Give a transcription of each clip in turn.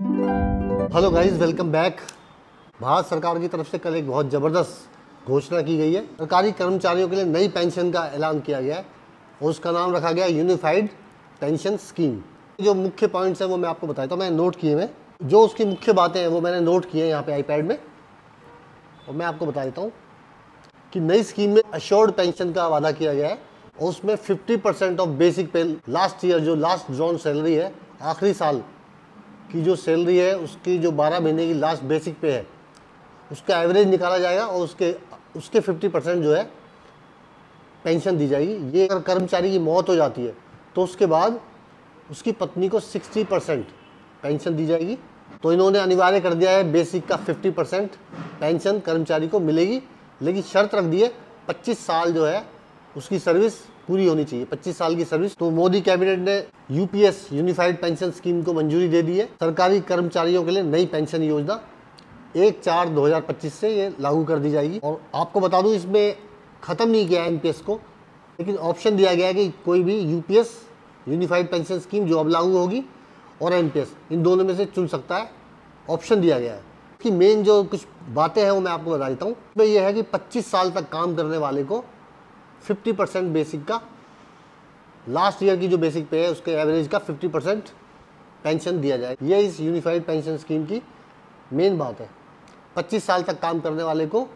Hello guys, welcome back. Bharat सरकार की तरफ से कल एक बहुत ज़बरदस्त घोषणा की गई है। सरकारी कर्मचारियों के लिए नई पेंशन का ऐलान किया गया है और उसका नाम रखा गया यूनिफाइड पेंशन स्कीम। जो मुख्य पॉइंट्स हैं वो मैं आपको बताता हूँ, मैंने नोट किए हैं। जो उसकी मुख्य बातें हैं वो मैंने नोट किए हैं यहाँ पे आईपैड में, और मैं आपको बता देता हूँ कि नई स्कीम में अश्योर्ड पेंशन का वादा किया गया है और उसमें 50% ऑफ बेसिक पे लास्ट ईयर, जो लास्ट ड्रॉन सैलरी है, आखिरी साल की जो सैलरी है उसकी जो 12 महीने की लास्ट बेसिक पे है उसका एवरेज निकाला जाएगा और उसके 50% जो है पेंशन दी जाएगी। ये अगर कर्मचारी की मौत हो जाती है तो उसके बाद उसकी पत्नी को 60% पेंशन दी जाएगी। तो इन्होंने अनिवार्य कर दिया है बेसिक का 50% पेंशन कर्मचारी को मिलेगी, लेकिन शर्त रख दी है 25 साल जो है उसकी सर्विस पूरी होनी चाहिए, 25 साल की सर्विस। तो मोदी कैबिनेट ने यूपीएस यूनिफाइड पेंशन स्कीम को मंजूरी दे दी है। सरकारी कर्मचारियों के लिए नई पेंशन योजना 1/4/2025 से ये लागू कर दी जाएगी। और आपको बता दूं, इसमें ख़त्म नहीं किया है एनपीएस को, लेकिन ऑप्शन दिया गया है कि कोई भी यूपीएस यूनिफाइड पेंशन स्कीम जो अब लागू होगी और एनपीएस, इन दोनों में से चुन सकता है। ऑप्शन दिया गया है। कि मेन जो कुछ बातें हैं वो मैं आपको बता देता हूँ। तो ये है कि 25 साल तक काम करने वाले को 50% बेसिक का, लास्ट ईयर की जो बेसिक पे है उसके एवरेज का 50% पेंशन दिया जाए। ये इस यूनिफाइड पेंशन स्कीम की मेन बात है। 25 साल तक काम करने वाले को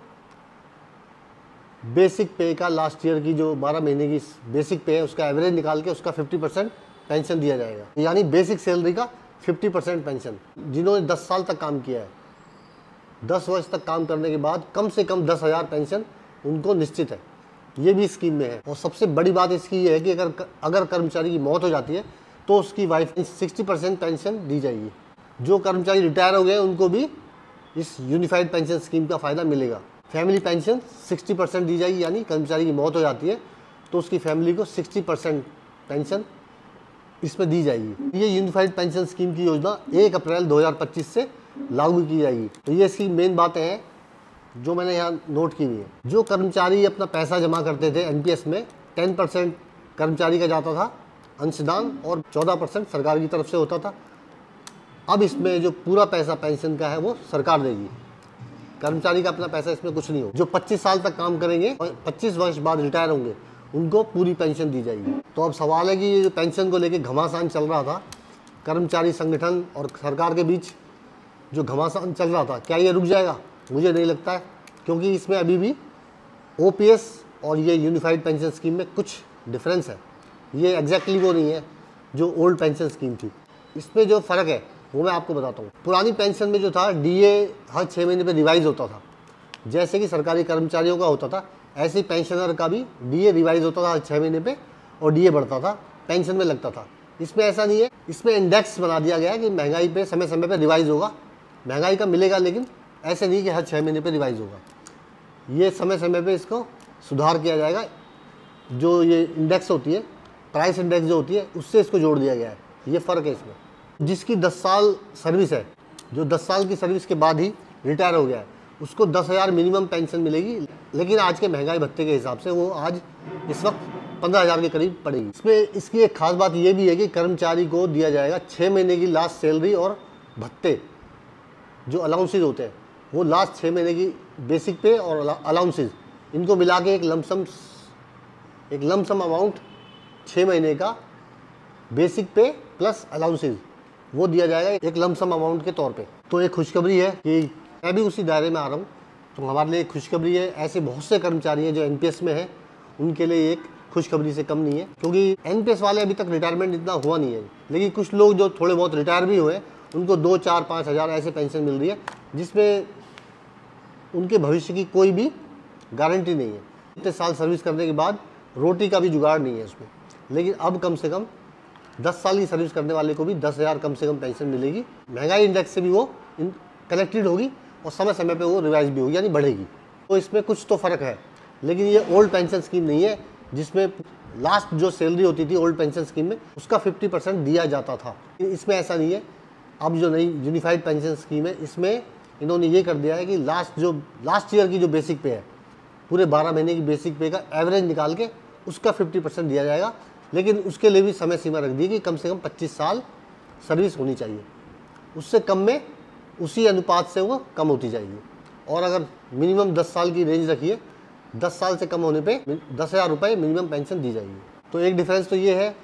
बेसिक पे का, लास्ट ईयर की जो 12 महीने की बेसिक पे है उसका एवरेज निकाल के उसका 50% पेंशन दिया जाएगा। यानी बेसिक सैलरी का 50% पेंशन। जिन्होंने 10 साल तक काम किया है, 10 वर्ष तक काम करने के बाद कम से कम 10,000 पेंशन उनको निश्चित है। ये भी स्कीम में है। और सबसे बड़ी बात इसकी ये है कि अगर कर्मचारी की मौत हो जाती है तो उसकी वाइफ 60% पेंशन दी जाएगी। जो कर्मचारी रिटायर हो गए उनको भी इस यूनिफाइड पेंशन स्कीम का फ़ायदा मिलेगा। फैमिली पेंशन 60% दी जाएगी, यानी कर्मचारी की मौत हो जाती है तो उसकी फैमिली को 60% पेंशन इसमें दी जाएगी। ये यूनिफाइड पेंशन स्कीम की योजना 1 अप्रैल 2025 से लागू की जाएगी। तो ये इसकी मेन बातें हैं जो मैंने यहाँ नोट की हुई है। जो कर्मचारी अपना पैसा जमा करते थे एनपीएस में, 10% कर्मचारी का जाता था अंशदान और 14% सरकार की तरफ से होता था। अब इसमें जो पूरा पैसा पेंशन का है वो सरकार देगी। कर्मचारी का अपना पैसा इसमें कुछ नहीं हो। जो 25 साल तक काम करेंगे और 25 वर्ष बाद रिटायर होंगे उनको पूरी पेंशन दी जाएगी। तो अब सवाल है कि ये पेंशन को लेके घमासान चल रहा था कर्मचारी संगठन और सरकार के बीच, जो घमासान चल रहा था, क्या ये रुक जाएगा? मुझे नहीं लगता है, क्योंकि इसमें अभी भी ओपीएस और ये यूनिफाइड पेंशन स्कीम में कुछ डिफरेंस है। ये एग्जैक्टली वो नहीं है जो ओल्ड पेंशन स्कीम थी। इसमें जो फ़र्क है वो मैं आपको बताता हूँ। पुरानी पेंशन में जो था, डीए हर 6 महीने पे रिवाइज होता था। जैसे कि सरकारी कर्मचारियों का होता था, ऐसे ही पेंशनर का भी डीए रिवाइज होता था हर 6 महीने पे और डीए बढ़ता था, पेंशन में लगता था। इसमें ऐसा नहीं है। इसमें इंडेक्स बना दिया गया है कि महंगाई पे समय समय पे रिवाइज होगा, महंगाई का मिलेगा, लेकिन ऐसे नहीं कि हर 6 महीने पे रिवाइज होगा। ये समय समय पे इसको सुधार किया जाएगा। जो ये इंडेक्स होती है, प्राइस इंडेक्स जो होती है, उससे इसको जोड़ दिया गया है। ये फ़र्क है इसमें। जिसकी 10 साल सर्विस है, जो 10 साल की सर्विस के बाद ही रिटायर हो गया है, उसको 10,000 मिनिमम पेंशन मिलेगी, लेकिन आज के महंगाई भत्ते के हिसाब से वो आज इस वक्त 15,000 के करीब पड़ेगी। इसमें इसकी एक खास बात ये भी है कि कर्मचारी को दिया जाएगा 6 महीने की लास्ट सैलरी और भत्ते, जो अलाउंसेज होते हैं वो लास्ट 6 महीने की बेसिक पे और अलाउंसेज, इनको मिला के एक लमसम अमाउंट 6 महीने का बेसिक पे प्लस अलाउंसेज वो दिया जाएगा एक लमसम अमाउंट के तौर पे। तो एक खुशखबरी है कि मैं भी उसी दायरे में आ रहा हूँ, तो हमारे लिए एक खुशखबरी है। ऐसे बहुत से कर्मचारी हैं जो एनपीएस में हैं, उनके लिए एक खुशखबरी से कम नहीं है, क्योंकि एनपीएस वाले अभी तक रिटायरमेंट इतना हुआ नहीं है। लेकिन कुछ लोग जो थोड़े बहुत रिटायर भी हुए उनको 2, 4, 5 हज़ार ऐसे पेंशन मिल रही है, जिसमें उनके भविष्य की कोई भी गारंटी नहीं है। इतने साल सर्विस करने के बाद रोटी का भी जुगाड़ नहीं है उसमें। लेकिन अब कम से कम 10 साल की सर्विस करने वाले को भी 10,000 कम से कम पेंशन मिलेगी। महंगाई इंडेक्स से भी वो कलेक्टेड होगी और समय समय पे वो रिवाइज भी होगी, यानी बढ़ेगी। तो इसमें कुछ तो फ़र्क है, लेकिन ये ओल्ड पेंशन स्कीम नहीं है जिसमें लास्ट जो सैलरी होती थी ओल्ड पेंशन स्कीम में उसका 50% दिया जाता था। इसमें ऐसा नहीं है। अब जो नई यूनिफाइड पेंशन स्कीम है, इसमें इन्होंने ये कर दिया है कि लास्ट ईयर की जो बेसिक पे है, पूरे 12 महीने की बेसिक पे का एवरेज निकाल के उसका 50% दिया जाएगा। लेकिन उसके लिए भी समय सीमा रख दी कि कम से कम 25 साल सर्विस होनी चाहिए। उससे कम में उसी अनुपात से वो कम होती जाएगी। और अगर मिनिमम 10 साल की रेंज रखिए, 10 साल से कम होने पे 10,000 रुपये मिनिमम पेंशन दी जाएगी। तो एक डिफरेंस तो ये है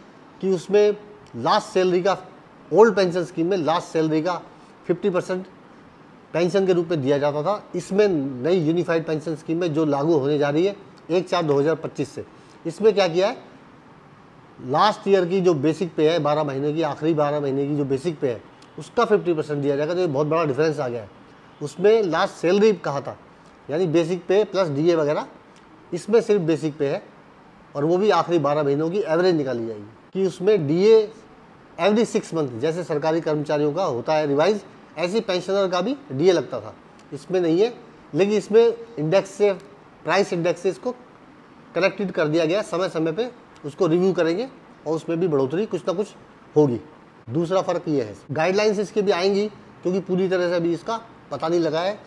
कि उसमें लास्ट सैलरी का, ओल्ड पेंशन स्कीम में लास्ट सैलरी का 50% पेंशन के रूप में दिया जाता था। इसमें नई यूनिफाइड पेंशन स्कीम में जो लागू होने जा रही है 1/4/2025 से, इसमें क्या किया है, लास्ट ईयर की जो बेसिक पे है 12 महीने की, आखिरी 12 महीने की जो बेसिक पे है उसका 50% दिया जाएगा। तो ये बहुत बड़ा डिफरेंस आ गया है। उसमें लास्ट सैलरी कहा था, यानी बेसिक पे प्लस डीए वगैरह, इसमें सिर्फ बेसिक पे है और वो भी आखिरी 12 महीनों की एवरेज निकाली जाएगी कि उसमें डीए एवरी 6 मंथ जैसे सरकारी कर्मचारियों का होता है रिवाइज, ऐसी पेंशनर का भी डीए लगता था। इसमें नहीं है, लेकिन इसमें इंडेक्स से, प्राइस इंडेक्स से इसको कनेक्टेड कर दिया गया। समय समय पे उसको रिव्यू करेंगे और उसमें भी बढ़ोतरी कुछ ना कुछ होगी। दूसरा फ़र्क ये है, गाइडलाइंस इसके भी आएंगी, क्योंकि पूरी तरह से अभी इसका पता नहीं लगा है।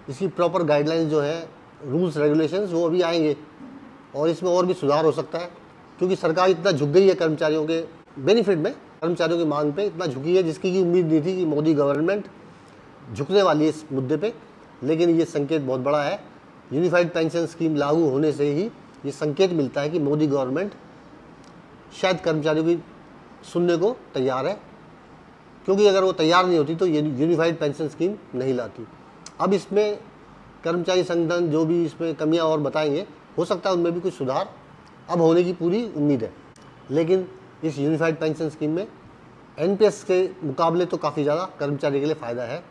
इसकी प्रॉपर गाइडलाइंस जो है, रूल्स रेगुलेशंस, वो अभी आएंगे और इसमें और भी सुधार हो सकता है, क्योंकि सरकार इतना झुक गई है कर्मचारियों के बेनिफिट में, कर्मचारियों की मांग पे इतना झुकी है जिसकी की उम्मीद नहीं थी कि मोदी गवर्नमेंट झुकने वाली है इस मुद्दे पे। लेकिन ये संकेत बहुत बड़ा है। यूनिफाइड पेंशन स्कीम लागू होने से ही ये संकेत मिलता है कि मोदी गवर्नमेंट शायद कर्मचारियों की सुनने को तैयार है, क्योंकि अगर वो तैयार नहीं होती तो ये यूनिफाइड पेंशन स्कीम नहीं लाती। अब इसमें कर्मचारी संगठन जो भी इसमें कमियां और बताएंगे, हो सकता है उनमें भी कुछ सुधार अब होने की पूरी उम्मीद है। लेकिन इस यूनिफाइड पेंशन स्कीम में एनपीएस के मुकाबले तो काफ़ी ज़्यादा कर्मचारी के लिए फ़ायदा है।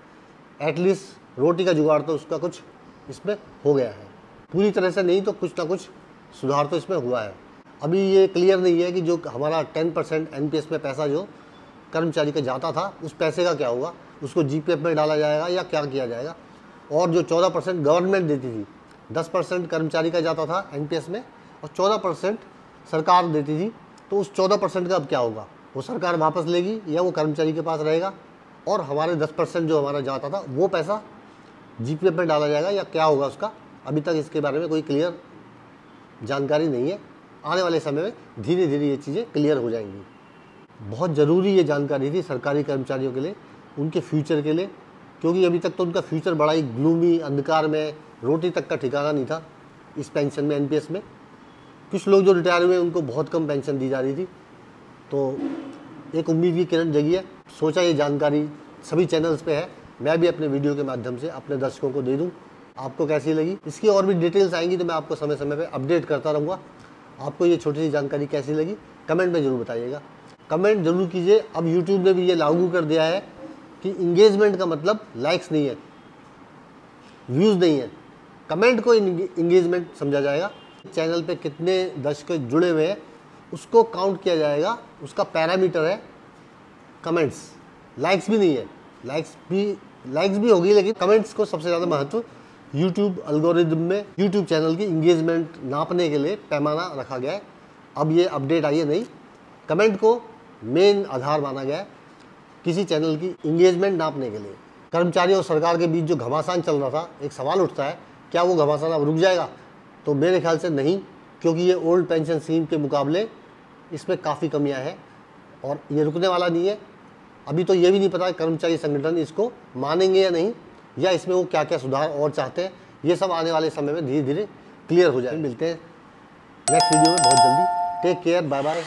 एटलीस्ट रोटी का जुगाड़ तो उसका कुछ इसमें हो गया है, पूरी तरह से नहीं तो कुछ ना कुछ सुधार तो इसमें हुआ है। अभी ये क्लियर नहीं है कि जो हमारा 10% एनपीएस में पैसा जो कर्मचारी का जाता था, उस पैसे का क्या होगा, उसको जीपीएफ में डाला जाएगा या क्या किया जाएगा। और जो 14% गवर्नमेंट देती थी, 10% कर्मचारी का जाता था एनपीएस में और 14% सरकार देती थी, तो उस 14% का अब क्या होगा, वो सरकार वापस लेगी या वो कर्मचारी के पास रहेगा, और हमारे 10% जो हमारा जाता था वो पैसा जीपीएफ में डाला जाएगा या क्या होगा उसका, अभी तक इसके बारे में कोई क्लियर जानकारी नहीं है। आने वाले समय में धीरे धीरे ये चीज़ें क्लियर हो जाएंगी। बहुत ज़रूरी ये जानकारी थी सरकारी कर्मचारियों के लिए, उनके फ्यूचर के लिए, क्योंकि अभी तक तो उनका फ्यूचर बड़ा ही ग्लूमी, अंधकार में, रोटी तक का ठिकाना नहीं था इस पेंशन में, एनपीएस में। कुछ लोग जो रिटायर हुए उनको बहुत कम पेंशन दी जा रही थी। तो एक उम्मीद की किरण जगी है। सोचा ये जानकारी सभी चैनल्स पे है, मैं भी अपने वीडियो के माध्यम से अपने दर्शकों को दे दूँ। आपको कैसी लगी? इसकी और भी डिटेल्स आएंगी तो मैं आपको समय समय पे अपडेट करता रहूँगा। आपको ये छोटी सी जानकारी कैसी लगी कमेंट में ज़रूर बताइएगा। कमेंट जरूर कीजिए। अब यूट्यूब ने भी ये लागू कर दिया है कि इंगेजमेंट का मतलब लाइक्स नहीं है, व्यूज़ नहीं है, कमेंट को इंगेजमेंट समझा जाएगा। चैनल पे कितने दर्शक जुड़े हुए हैं उसको काउंट किया जाएगा, उसका पैरामीटर है कमेंट्स। लाइक्स भी नहीं है, लाइक्स भी होगी, लेकिन कमेंट्स को सबसे ज़्यादा महत्व यूट्यूब एल्गोरिदम में यूट्यूब चैनल की इंगेजमेंट नापने के लिए पैमाना रखा गया है। अब ये अपडेट आई है नहीं, कमेंट को मेन आधार माना गया है किसी चैनल की इंगेजमेंट नापने के लिए। कर्मचारियों और सरकार के बीच जो घमासान चल रहा था, एक सवाल उठता है, क्या वो घमासान अब रुक जाएगा? तो मेरे ख्याल से नहीं, क्योंकि ये ओल्ड पेंशन स्कीम के मुकाबले इसमें काफ़ी कमियां हैं और ये रुकने वाला नहीं है। अभी तो ये भी नहीं पता कर्मचारी संगठन इसको मानेंगे या नहीं, या इसमें वो क्या क्या सुधार और चाहते हैं। ये सब आने वाले समय में धीरे धीरे क्लियर हो जाए। मिलते हैं नेक्स्ट वीडियो में बहुत जल्दी। Take care, bye bye.